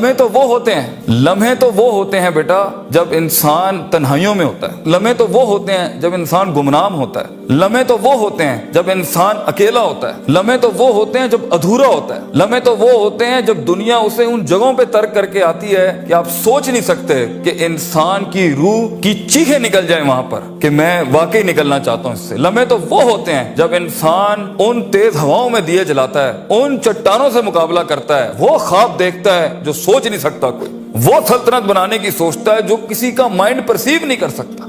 لمحے تو وہ ہوتے ہیں، لمحے تو وہ ہوتے ہیں بیٹا جب انسان تنہائیوں میں ہوتا ہے، لمحے تو وہ ہوتے ہیں جب انسان گمنام ہوتا ہے، لمحے تو وہ ہوتے ہیں جب انسان اکیلا ہوتا ہے، لمحے تو وہ ہوتے ہیں جب ادھورا ہوتا ہے، لمحے تو وہ ہوتے ہیں جب دنیا اسے ان جگہوں پہ ترک کر کے آتی ہے کہ آپ سوچ نہیں سکتے کہ انسان کی روح کی چیخیں نکل جائیں وہاں پر کہ میں واقعی نکلنا چاہتا ہوں اس سے۔ لمحے تو وہ ہوتے ہیں جب انسان ان تیز ہواؤں میں دیے جلاتا ہے، ان چٹانوں سے مقابلہ کرتا ہے، وہ خواب دیکھتا ہے جو سوچ نہیں سکتا کوئی، وہ سلطنت بنانے کی سوچتا ہے جو کسی کا مائنڈ پرسیو نہیں کر سکتا،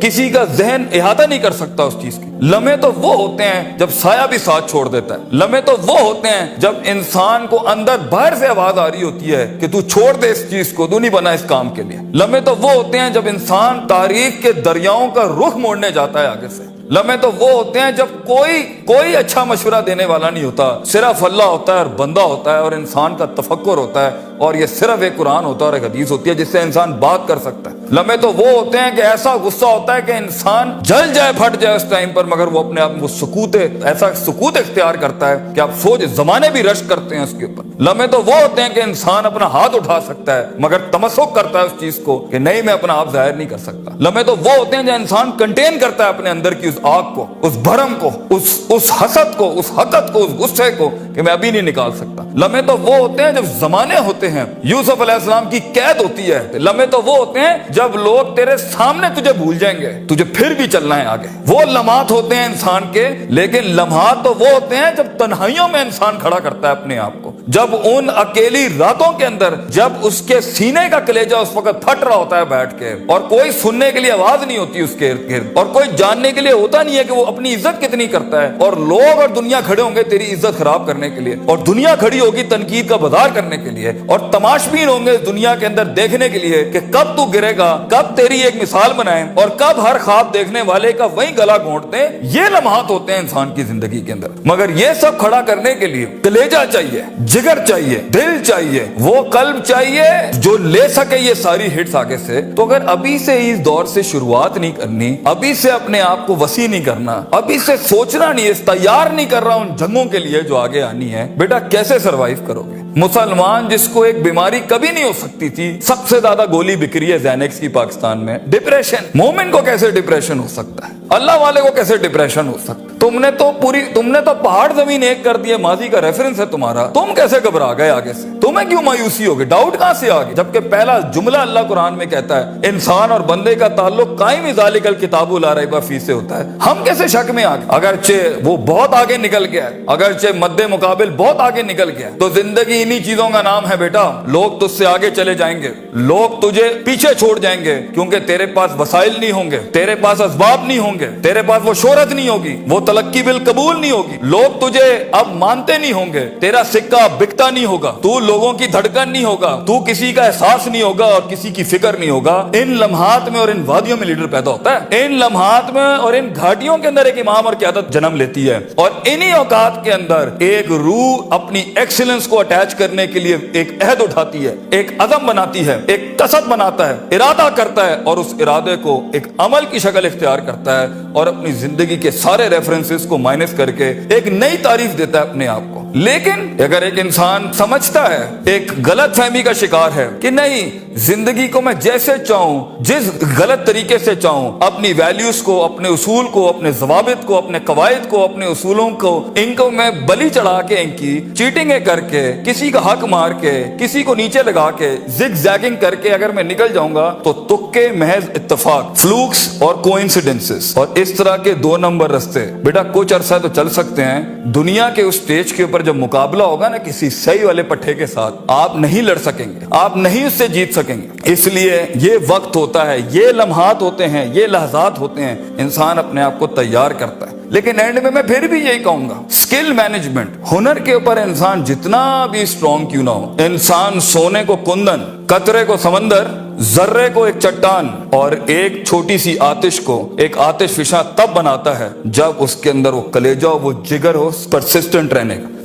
کسی کا ذہن احاطہ نہیں کر سکتا اس چیز کی۔ لمحے تو وہ ہوتے ہیں جب سایہ بھی ساتھ چھوڑ دیتا ہے، لمحے تو وہ ہوتے ہیں جب انسان کو اندر باہر سے آواز آ رہی ہوتی ہے کہ تو چھوڑ دے اس چیز کو، تو نہیں بنا اس کام کے لیے۔ لمحے تو وہ ہوتے ہیں جب انسان تاریخ کے دریاؤں کا رخ موڑنے جاتا ہے آگے سے۔ لمحے تو وہ ہوتے ہیں جب کوئی اچھا مشورہ دینے والا نہیں ہوتا، صرف اللہ ہوتا ہے اور بندہ ہوتا ہے اور انسان کا تفکر ہوتا ہے، اور یہ صرف ایک قرآن ہوتا ہے اور ایک حدیث ہوتی ہے جس سے انسان بات کر سکتا ہے۔ لمحے تو وہ ہوتے ہیں کہ ایسا غصہ ہوتا ہے کہ انسان جل جائے، پھٹ جائے اس ٹائم پر، مگر وہ اپنے آپ وہ ایسا سکوت اختیار کرتا ہے کہ آپ سوچ زمانے بھی رشک کرتے ہیں اس کے اوپر۔ لمحے تو وہ ہوتے ہیں کہ انسان اپنا ہاتھ اٹھا سکتا ہے مگر تمسک کرتا ہے اس چیز کو کہ نہیں، میں اپنا آپ ظاہر نہیں کر سکتا۔ لمحے تو وہ ہوتے ہیں جو انسان کنٹین کرتا ہے اپنے اندر کی اس آگ کو، اس بھرم کو، اس حسد کو، اس حقد کو، اس غصے کو کہ میں ابھی نہیں نکال سکتا۔ لمحے تو وہ ہوتے ہیں جب زمانے ہوتے ہیں، یوسف علیہ السلام کی قید ہوتی ہے۔ لمحے تو وہ ہوتے ہیں جب لوگ تیرے سامنے تجھے بھول جائیں گے، تجھے پھر بھی چلنا ہے آگے۔ وہ لمحات ہوتے ہیں انسان کے، لیکن لمحات تو وہ ہوتے ہیں جب تنہائیوں میں انسان کھڑا کرتا ہے اپنے آپ کو، جب ان اکیلی راتوں کے اندر، جب اس کے سینے کا کلیجہ اس وقت پھٹ رہا ہوتا ہے بیٹھ کے، اور کوئی سننے کے لیے آواز نہیں ہوتی اس کے ارد گرد، اور کوئی جاننے کے لیے ہوتا نہیں ہے کہ وہ اپنی عزت کتنی کرتا ہے، اور لوگ اور دنیا کھڑے ہوں گے تیری عزت خراب کرنے کے لیے، اور دنیا کھڑی ہوگی تنقید کا بازار کرنے کے لیے، اور تماشبین ہوں گے دنیا کے اندر دیکھنے کے لیے کہ کب تو گرے گا، کب تیری ایک مثال بنائیں، اور کب ہر خواب دیکھنے والے کا وہی گلا گھونٹ دیں۔ یہ لمحات ہوتے ہیں انسان کی زندگی کے اندر، مگر یہ سب کھڑا کرنے کے لیے کلیجہ چاہیے، جگر چاہیے، دل چاہیے، وہ قلب چاہیے جو لے سکے یہ ساری ہٹس آگے سے۔ تو اگر ابھی سے اس دور سے شروعات نہیں کرنی، ابھی سے اپنے آپ کو وسیع نہیں کرنا، ابھی سے سوچنا نہیں، اس تیار نہیں کر رہا ان جنگوں کے لیے جو آگے آنی ہے، بیٹا کیسے سروائیو کرو گے؟ مسلمان جس کو ایک بیماری کبھی نہیں ہو سکتی تھی، سب سے زیادہ گولی بک رہی ہے زینکس کی پاکستان میں، ڈپریشن۔ مومن کو کیسے ڈپریشن ہو سکتا ہے؟ اللہ والے کو کیسے ڈپریشن ہو سکتا ہے؟ تم نے تو پہاڑ زمین ایک کر دیے، ماضی کا ریفرنس ہے تمہارا، تم کیسے گھبرا گئے آگے سے؟ تمہیں کیوں مایوسی ہوگی؟ ڈاؤٹ کہاں سے آگے؟ جبکہ پہلا جملہ اللہ قرآن میں کہتا ہے انسان اور بندے کا تعلق قائم ذالک الکتاب لا ریب فیہ سے ہوتا ہے۔ ہم کیسے شک میں آگے؟ اگرچہ وہ بہت آگے نکل گیا ہے، اگرچہ مد مقابل بہت آگے نکل گیا ہے، تو زندگی انہی چیزوں کا نام ہے بیٹا۔ لوگ تجھ سے آگے چلے جائیں گے، لوگ تجھے پیچھے چھوڑ جائیں گے، کیونکہ تیرے پاس وسائل نہیں ہوں گے، تیرے پاس اسباب نہیں ہوں گے، تیرے پاس وہ شہرت نہیں ہوگی، وہ تلقی بالقبول نہیں ہوگی، لوگ تجھے اب مانتے نہیں ہوں گے، تیرا سکہ بکتا نہیں ہوگا، تو لوگوں کی دھڑکن نہیں ہوگا، تو کسی کا احساس نہیں ہوگا اور کسی کی فکر نہیں ہوگا۔ ان لمحات میں اور ان وادیوں میں لیڈر پیدا ہوتا ہے، ان لمحات میں اور ان گھاٹیوں کے اندر ایک امام اور قیادت جنم لیتی ہے، اور انہی اوقات کے اندر ایک روح اپنی ایکسیلنس کو اٹیچ کرنے کے لیے ایک عہد اٹھاتی ہے، ایک عزم بناتی ہے، ایک قصد بناتا ہے، ارادہ کرتا ہے، اور اس ارادے کو ایک عمل کی شکل اختیار کرتا ہے، اور اپنی زندگی کے سارے ریفرنسز کو مائنس کر کے ایک نئی تعریف دیتا ہے اپنے آپ کو۔ لیکن اگر ایک انسان سمجھتا ہے، ایک غلط فہمی کا شکار ہے کہ نہیں، زندگی کو میں جیسے چاہوں، جس غلط طریقے سے چاہوں، اپنی ویلیوز کو، اپنے اصول کو، اپنے ضوابط کو، اپنے قواعد کو، اپنے اصولوں کو، ان کو میں بلی چڑھا کے، ان کی چیٹنگیں کر کے، کسی کا حق مار کے، کسی کو نیچے لگا کے، زگ زیگنگ کر کے اگر میں نکل جاؤں گا تو تکے، محض اتفاق، فلوکس اور کوئنسیڈنسز، اور اس طرح کے 2 نمبر رستے بیٹا کچھ عرصہ تو چل سکتے ہیں۔ دنیا کے اس سٹیج کے اوپر جب مقابلہ ہوگا نا کسی صحیح والے پٹھے کے ساتھ، آپ نہیں لڑ سکیں گے، آپ نہیں اس سے جیت سکیں گے۔ اس لیے یہ وقت ہوتا ہے، یہ لمحات ہوتے ہیں، یہ لحظات ہوتے ہیں، انسان اپنے آپ کو تیار کرتا ہے۔ لیکن اینڈ میں پھر بھی یہی کہوں گا، سکل مینجمنٹ، ہنر کے اوپر انسان جتنا بھی سٹرونگ کیوں نہ ہو، انسان سونے کو کندن، قطرے کو سمندر، ذرے کو ایک چٹان، اور ایک چھوٹی سی آتش کو ایک آتش فشاں تب بناتا ہے جب اس کے اندر وہ کلیجہ، وہ جگر ہو پرسسٹنٹ رہنے کا۔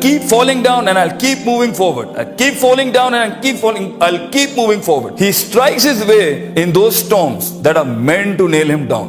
keep falling down and I'll keep moving forward. I'll keep falling down and I'll keep moving forward. He strikes his way in those storms that are meant to nail him down.